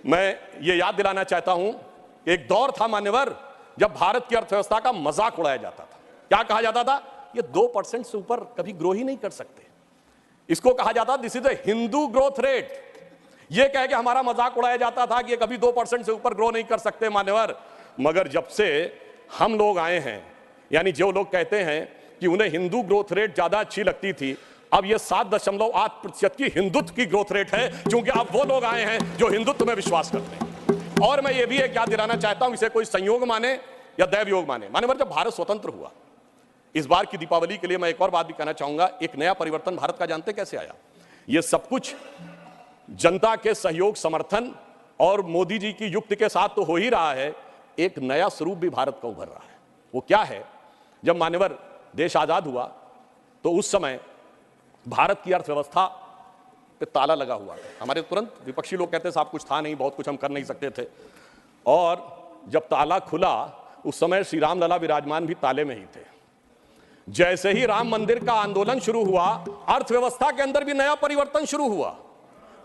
मैं ये याद दिलाना चाहता हूं, एक दौर था मान्यवर जब भारत की अर्थव्यवस्था का मजाक उड़ाया जाता था। क्या कहा जाता था? ये 2% से ऊपर कभी ग्रो ही नहीं कर सकते। इसको कहा जाता this is the Hindu growth rate. ये कह के हमारा मजाक उड़ाया जाता था कि ये कभी 2% से ऊपर ग्रो नहीं कर सकते मान्यवर। मगर जब से हम लोग आए हैं, यानी जो लोग कहते हैं कि उन्हें हिंदू ग्रोथ रेट ज्यादा अच्छी लगती थी, अब ये 7.8% की हिंदुत्व की ग्रोथ रेट है, क्योंकि अब वो लोग आए हैं जो हिंदुत्व में विश्वास करते हैं। और मैं ये भी एक याद दिलाना चाहता हूं, इसे कोई संयोग माने या दैव योग माने, मान्यवर जब भारत स्वतंत्र हुआ, इस बार की दीपावली के लिए मैं एक और बात भी कहना चाहूंगा, एक नया परिवर्तन भारत का जानते कैसे आया? ये सब कुछ जनता के सहयोग, समर्थन और मोदी जी की युक्ति के साथ तो हो ही रहा है। एक नया स्वरूप भी भारत का उभर रहा है। वो क्या है? जब मान्यवर देश आजाद हुआ तो उस समय भारत की अर्थव्यवस्था पे ताला लगा हुआ था। हमारे तुरंत विपक्षी लोग कहते साहब कुछ था नहीं, बहुत कुछ हम कर नहीं सकते थे। और जब ताला खुला उस समय श्री राम लला विराजमान भी ताले में ही थे। जैसे ही राम मंदिर का आंदोलन शुरू हुआ, अर्थव्यवस्था के अंदर भी नया परिवर्तन शुरू हुआ।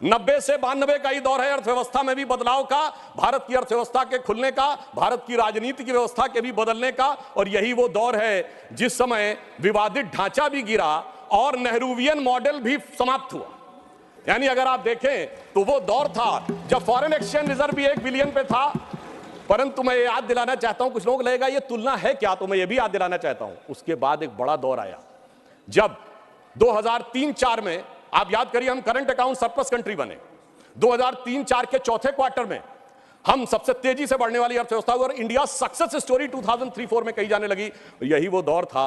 90 से 92 का ही दौर है अर्थव्यवस्था में भी बदलाव का, भारत की अर्थव्यवस्था के खुलने का, भारत की राजनीति की व्यवस्था के भी बदलने का। और यही वो दौर है जिस समय विवादित ढांचा भी गिरा और नेहरूवियन मॉडल भी समाप्त हुआ। यानी अगर आप देखें तो वो दौर था जब फॉरेन एक्सचेंज रिजर्व भी 1 बिलियन पे था। परंतु मैं याद दिलाना चाहता हूं, कुछ लोग लगेगा ये तुलना है क्या, तो मैं ये भी याद दिलाना चाहता हूं, उसके बाद एक बड़ा दौर आया जब 2003-4 में, आप याद करिए, हम करंट अकाउंट सरप्लस कंट्री बने। 2003-4 के चौथे क्वार्टर में हम सबसे तेजी से बढ़ने वाली अर्थव्यवस्था हुई और इंडिया सक्सेस स्टोरी 2003-4 में कही जाने लगी। यही वो दौर था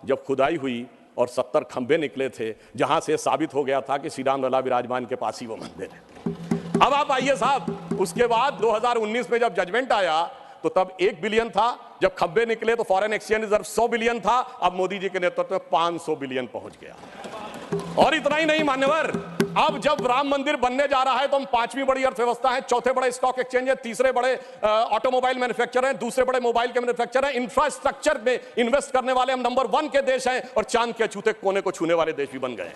जब खुदाई हुई और 70 खंबे निकले थे, जहां से साबित हो गया था कि श्री राम लला विराजमान के पास ही वो मंदिर है। अब आप आइए साहब, उसके बाद 2019 में जब जजमेंट आया तो तब 1 बिलियन था, जब खंबे निकले तो फॉरेन एक्सचेंज रिजर्व 100 बिलियन था, अब मोदी जी के नेतृत्व में 500 बिलियन पहुंच गया। और इतना ही नहीं मान्यवर, अब जब राम मंदिर बनने जा रहा है तो हम 5वीं बड़ी अर्थव्यवस्था है, चौथे बड़े स्टॉक एक्सचेंज है, तीसरे बड़े ऑटोमोबाइल मैन्युफैक्चरर हैं, दूसरे बड़े मोबाइल के मैन्युफैक्चरर हैं, इंफ्रास्ट्रक्चर में इन्वेस्ट करने वाले हम नंबर 1 के देश हैं और चांद के अछूते कोने को छूने वाले देश भी बन गए।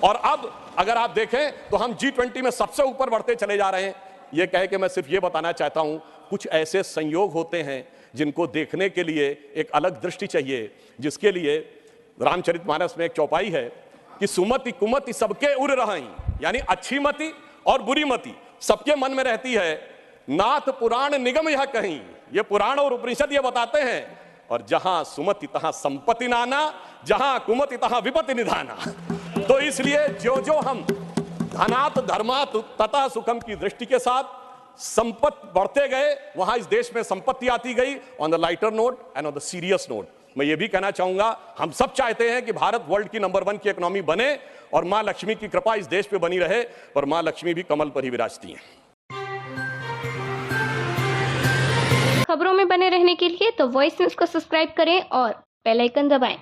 और अब अगर आप देखें तो हम G20 में सबसे ऊपर बढ़ते चले जा रहे हैं। यह कह के मैं सिर्फ ये बताना चाहता हूं, कुछ ऐसे संयोग होते हैं जिनको देखने के लिए एक अलग दृष्टि चाहिए, जिसके लिए रामचरितमानस में एक चौपाई है कि सुमति कुमति सबके उर रही, यानी अच्छी मति और बुरी मति सबके मन में रहती है। नाथ पुराण निगम यह कहीं, ये पुराण और उपनिषद ये बताते हैं। और जहां सुमति तहां संपत्ति नाना, जहां कुमति तहां विपत्ति निधाना। तो इसलिए जो जो हम धनात धर्मात तथा सुखम की दृष्टि के साथ संपत्ति बढ़ते गए, वहां इस देश में संपत्ति आती गई। On the lighter note and on the serious note मैं ये भी कहना चाहूंगा, हम सब चाहते हैं कि भारत वर्ल्ड की नंबर 1 की इकोनॉमी बने और मां लक्ष्मी की कृपा इस देश पे बनी रहे, और मां लक्ष्मी भी कमल पर ही विराजती हैं। खबरों में बने रहने के लिए तो वॉइस न्यूज को सब्सक्राइब करें और बेल आइकन दबाएं।